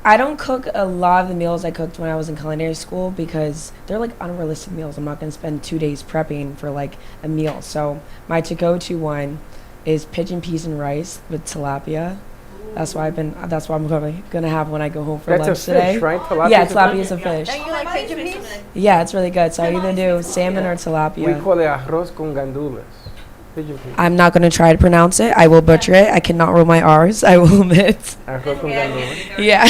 I don't cook a lot of the meals I cooked when I was in culinary school because they're like unrealistic meals. I'm not going to spend 2 days prepping for like a meal. So my to-go-to one is pigeon peas and rice with tilapia. That's what I'm gonna have when I go home for That's a lunch fish, today. right? Tilapia Yeah, is a tilapia fish? is a fish. Don't you like pigeon peas? Yeah, it's really good. So I either do salmon or We tilapia. call it arroz con gandules. Pigeon peas. I'm not gonna try to pronounce it. I will butcher it. I cannot roll my R's. I will admit. Arroz con gandules. Yeah.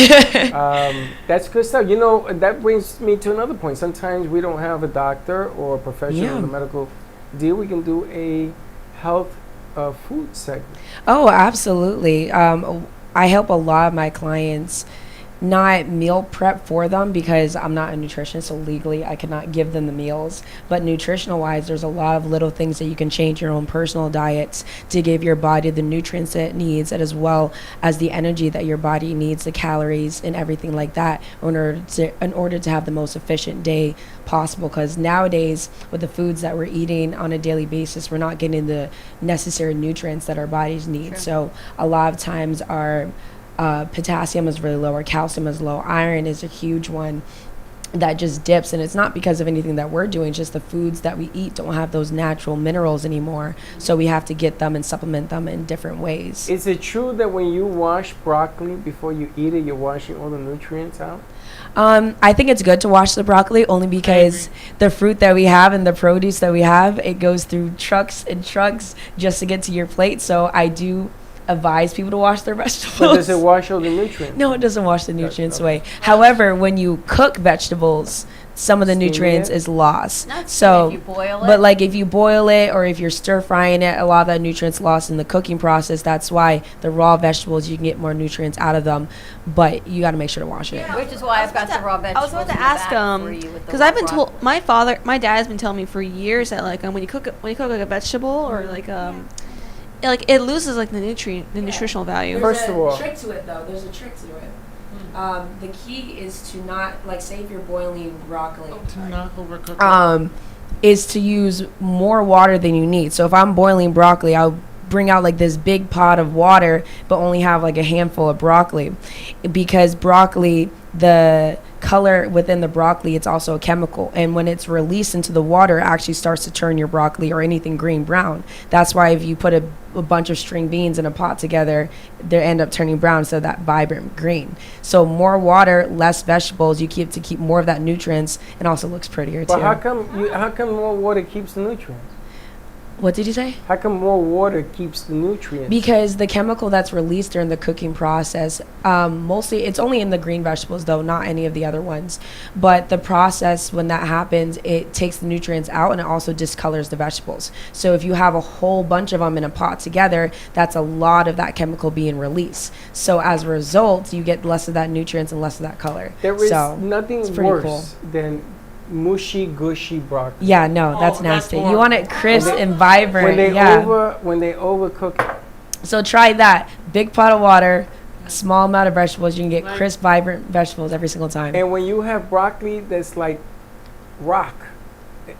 That's good stuff. You know, that brings me to another point. Sometimes we don't have a doctor or a professional Yeah. in the medical deal. We can do a health food segment. Oh, absolutely. I help a lot of my clients not meal prep for them because I'm not a nutritionist, so legally I cannot give them the meals. But nutritional wise, there's a lot of little things that you can change your own personal diets to give your body the nutrients that it needs, and as well as the energy that your body needs, the calories and everything like that, in order to have the most efficient day possible. Because nowadays, with the foods that we're eating on a daily basis, we're not getting the necessary nutrients that our bodies need. So a lot of times our potassium is really low, our calcium is low, iron is a huge one that just dips, and it's not because of anything that we're doing, just the foods that we eat don't have those natural minerals anymore, so we have to get them and supplement them in different ways. Is it true that when you wash broccoli before you eat it, you're washing all the nutrients out? I think it's good to wash the broccoli only because the fruit that we have and the produce that we have, it goes through trucks and trucks just to get to your plate, so I do advise people to wash their vegetables. So does it wash all the nutrients? No, it doesn't wash the nutrients okay. away. However, when you cook vegetables, some of the Steaming nutrients it? is lost. Not So, if you boil it. but like if you boil it or if you're stir frying it, a lot of that nutrients lost in the cooking process. That's why the raw vegetables, you can get more nutrients out of them, but you got to make sure to wash it. Which is why I've got the raw I vegetables. was about in to the ask back for you with the because raw I've been told broccoli. my dad has been telling me for years that like when you cook like a vegetable or like it loses like the nutritional value. First of all, trick to it though. There's a trick to it. The key is to not, like, say if you're boiling broccoli. To not overcook it. is to use more water than you need. So if I'm boiling broccoli, I'll bring out like this big pot of water but only have like a handful of broccoli, because broccoli, the color within the broccoli, it's also a chemical, and when it's released into the water, it actually starts to turn your broccoli or anything green brown. That's why if you put a bunch of string beans in a pot together, they end up turning brown, so that vibrant green. So more water, less vegetables, you keep to keep more of that nutrients, and also looks prettier But too. how come more water keeps the nutrients? What did you say? How come more water keeps the nutrients? Because the chemical that's released during the cooking process, mostly it's only in the green vegetables though, not any of the other ones. But the process, when that happens, it takes the nutrients out and it also discolors the vegetables. So if you have a whole bunch of them in a pot together, that's a lot of that chemical being released. So as a result, you get less of that nutrients and less of that color. There is so nothing it's pretty worse cool. than mushy, gushy broccoli. Yeah, no, that's Oh, that's nasty. You horrible. want it crisp When they- and vibrant. When they yeah. when they overcook it. So try that. Big pot of water, a small amount of vegetables. You can get Right. crisp, vibrant vegetables every single time. And when you have broccoli that's like rock,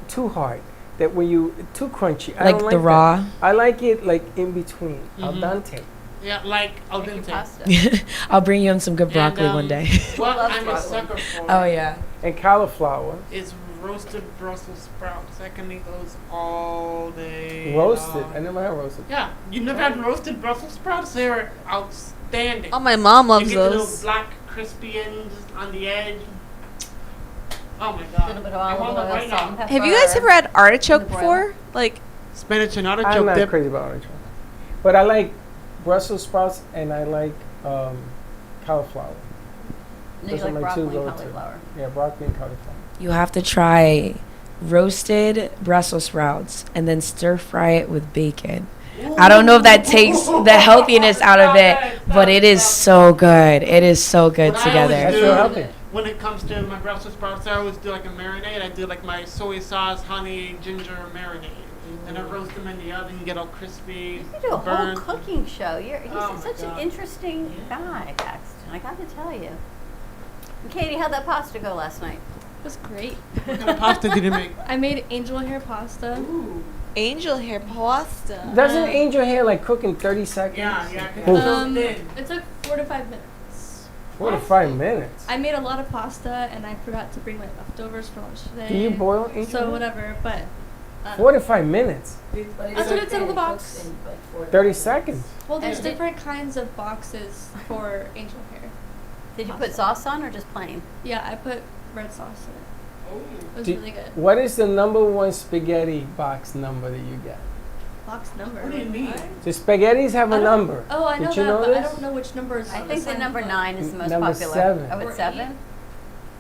too hard, that when you too crunchy, I Like don't the like raw? that. I like it like in between, al Mhm. dente. Yeah, like al Make your dente. pasta. I'll bring you in some good broccoli And, one day. What Loves I'm a broccoli. sucker for Oh yeah. And cauliflower. is roasted Brussels sprouts. I can eat those all day. Roasted. long. I never had roasted. Yeah, you never had roasted Brussels sprouts? They're outstanding. Oh, my mom You loves get the little those. black crispy ends on the edge. Oh my A little god. bit of I olive want them oil, right salt and now. pepper. Have you guys ever had artichoke In the before? Like, Spinach and I'm artichoke not dip. crazy about artichoke, but I like Brussels sprouts and I like cauliflower. No, you Those are like my broccoli two and go-to. cauliflower. Yeah, broccoli and cauliflower. You have to try roasted Brussels sprouts and then stir fry it with bacon. I don't know if that takes the healthiness out of it, but it is so good. It is so good What I always That's together. so do healthy. when it comes to my Brussels sprouts, I always do like a marinade. I do like my soy sauce, honey, ginger marinade. And I roast them in the oven, get all crispy, You do a whole burnt. cooking show. He's Oh my such an God. interesting guy, Paxton. I got to tell you. And Katie, how'd that pasta go last night? It was great. What kind of pasta did you make? I made angel hair pasta. Ooh. angel hair pasta. Doesn't angel hair like cook in 30 seconds? Yeah, yeah. 'cause Oof. it's so thin. It took 4 to 5 minutes. 4 to 5 minutes. I made a lot of pasta and I forgot to bring my leftovers for lunch today. Do you boil angel So hair? whatever, but 4 to 5 minutes. that's what it said on the box. 30 seconds. Well, there's And- different kinds of boxes for angel hair. Did you put sauce on or just plain? Yeah, I put red sauce in it. It was Do- really good. What is the number one spaghetti box number that you get? Box number. What do you mean? The spaghettis have I a don't- number. Oh, I know Did you that, know but I this? don't know which number is I on think the sign, number but- 9 is the most Number popular. 7. Oh, Or it's 7?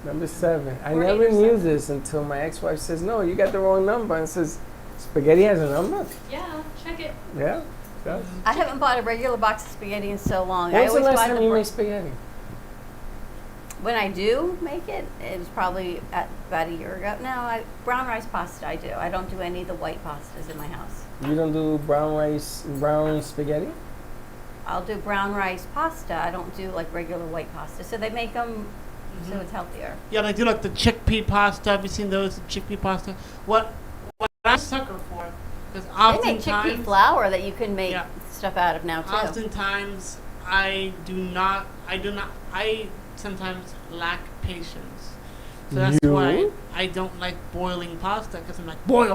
Number 7. I Or never 8 or knew 7. this until my ex-wife says, "No, you got the wrong number." And says, "Spaghetti has a number." Yeah, check it. Yeah. Does. I haven't bought a regular box of spaghetti in so long. I When's the always last buy time the you br- made spaghetti? When I do make it, it was probably about a year ago. No, brown rice pasta I do. I don't do any of the white pastas in my house. You don't do brown spaghetti? I'll do brown rice pasta. I don't do like regular white pasta. So they make them so it's healthier. Yeah, they do like the chickpea pasta. Have you seen those? The chickpea pasta. What I'm a sucker for, because They make chickpea oftentimes, flour that you can make Yeah. stuff out of now too. oftentimes I sometimes lack patience. So that's You? why I don't like boiling pasta, because I'm like, boil.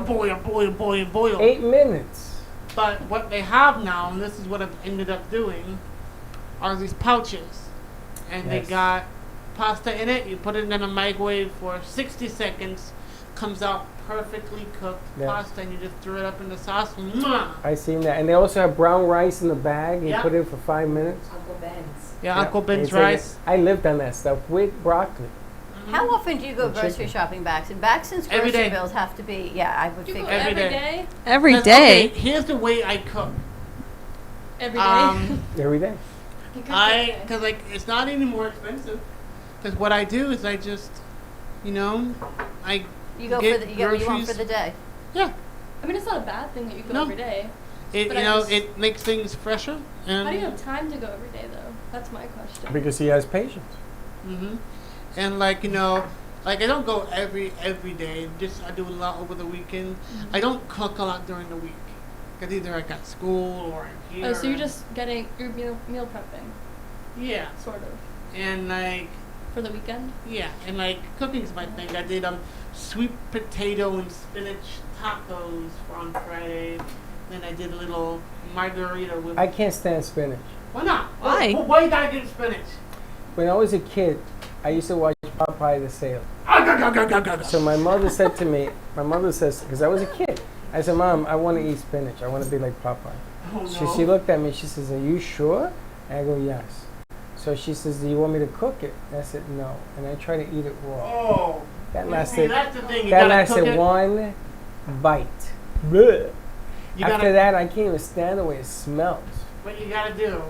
8 minutes. But what they have now, and this is what I've ended up doing, are these pouches. And they Yes. got pasta in it. You put it in a microwave for 60 seconds. Comes out perfectly cooked Yes. pasta, and you just throw it up in the sauce. Mwah! I seen that. And they also have brown rice in the bag. You Yeah. put it for 5 minutes. Uncle Ben's. Yeah, Uncle Ben's It's like- rice. I lived on that stuff with broccoli. How often do you go And grocery chicken. shopping, Baxton? Baxton's Every grocery day. bills have to be, yeah, I would You go figure. Every every day. day? Every 'Cause, day. Okay, here's the way I cook. Every day. Every day. You cook every day. Because like it's not any more expensive. Because what I do is I just, I You go get for you get what you want for groceries. the day. Yeah, I mean, it's not a bad thing that you go No. every day. it But it makes things fresher. And How do you have time to go every day, though? That's my question. Because he has patience. hmm And like Like I don't go every day. Just I do a lot over the weekend. I don't cook a lot during the week because either I got school or I'm here. Oh, so you're just getting your meal prepping, yeah, sort of, and like for the weekend. yeah, and like cooking's my thing. I did sweet potato and spinach tacos on Friday. Then I did a little margarita with. I can't stand spinach. Why not? Why? Why you gotta get spinach? When I was a kid, I used to watch Popeye the Sailor. So my mother said to me, because I was a kid, I said, Mom, I want to eat spinach. I want to be like Popeye. Oh, no. So she looked at me, she says, are you sure? And I go, yes. So she says, do you want me to cook it? And I said, no. And I try to eat it raw. Oh. That See, lasted, that's the thing. You that gotta cook lasted it. one bite. Blech. You After gotta, that, I can't even stand the way it smells. what you gotta do,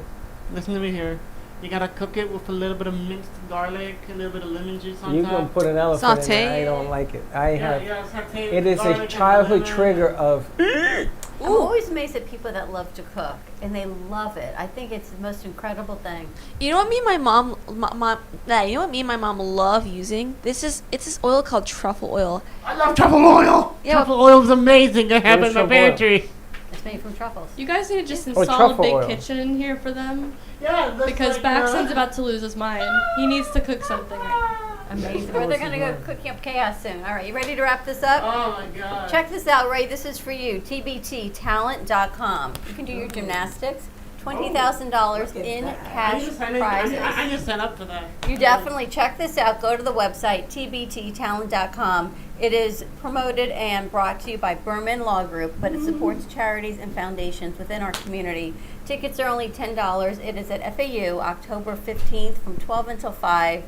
listen to me here. You gotta cook it with a little bit of minced garlic, a little bit of lemon juice on You top. can put an elephant in Saute. there. I don't like it. Saute It is garlic a and childhood lemon. trigger of, I'm always amazed at people that love to cook, and they love it. I think it's the most incredible thing. You know what me and my mom, you know what me and my mom love using? It's this oil called truffle oil. I love truffle oil. Yeah, Truffle oil is amazing. I have it in my truffle oil? pantry. It's made from truffles. You guys need to just Oh, install a truffle big oil. kitchen in here for them Yeah, that's because like, Baxton's about to lose his mind. He needs to cook something right now. Amazing. Or they're going to go cooking up chaos soon. All right, you ready to wrap this up? Oh my god. Check this out, Ray. This is for you. TBTtalent.com. You can do your gymnastics. $20,000 in cash prizes. I just signed up for that. You definitely check this out. Go to the website, tbttalent.com. It is promoted and brought to you by Berman Law Group, but it supports charities and foundations within our community. Tickets are only $10. It is at FAU, October 15th from 12 until 5.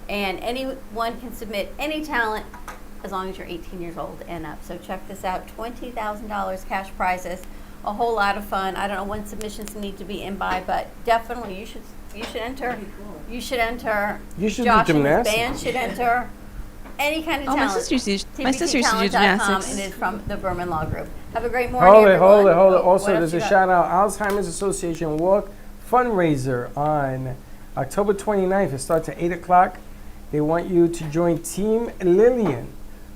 And anyone can submit any talent as long as you're 18 years old and up. So check this out, $20,000 cash prizes. A whole lot of fun. I don't know when submissions need to be in by, but definitely you should enter. You should enter. you should Josh do and his gymnastics. band should enter. Any kind of Oh, talent. my sister used to do TBTtalent.com, gymnastics. and it's from the Berman Law Group. Have a great morning, Hold it. everyone. Also, What else there's you a got? shout out Alzheimer's Association Walk fundraiser on October 29th. It starts at 8 o'clock. They want you to join Team Lillian,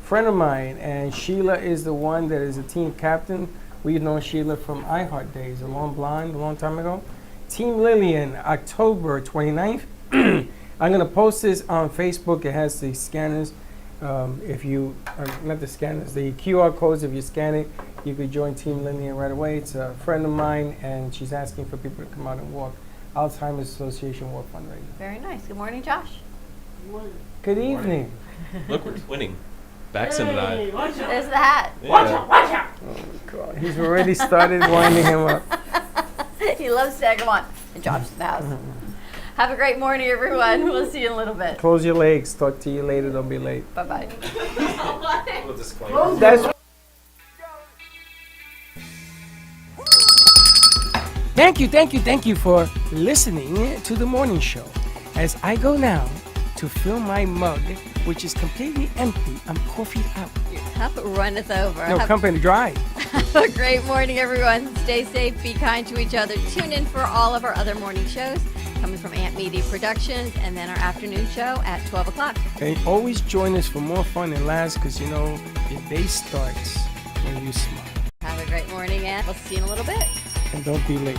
friend of mine, and Sheila is the one that is a team captain. We've known Sheila from iHeart days, a long time ago. Team Lillian, October 29th. I'm going to post this on Facebook. It has the scanners. If you, not the scanners, the QR codes, if you scan it, you could join Team Lillian right away. It's a friend of mine, and she's asking for people to come out and walk. Alzheimer's Association Walk fundraiser. Very nice. Good morning, Josh. Good evening. Look, we're twinning. Baxton and Hey, I. watch out. There's the hat. Watch out, watch out. God, he's already started winding him up. He loves to come on and Josh the house. Have a great morning, everyone. We'll see you in a little bit. Close your legs. Talk to you later. Don't be late. Bye-bye. That's Thank you for listening to the morning show. As I go now to fill my mug, which is completely empty, I'm coffeeed out. Your cup runneth over. No, company dry. Have a great morning, everyone. Stay safe, be kind to each other. Tune in for all of our other morning shows coming from Ant Media Productions, and then our afternoon show at 12 o'clock. And always join us for more fun and laughs, because you know your day starts when you smile. Have a great morning, and we'll see you in a little bit. And don't be late.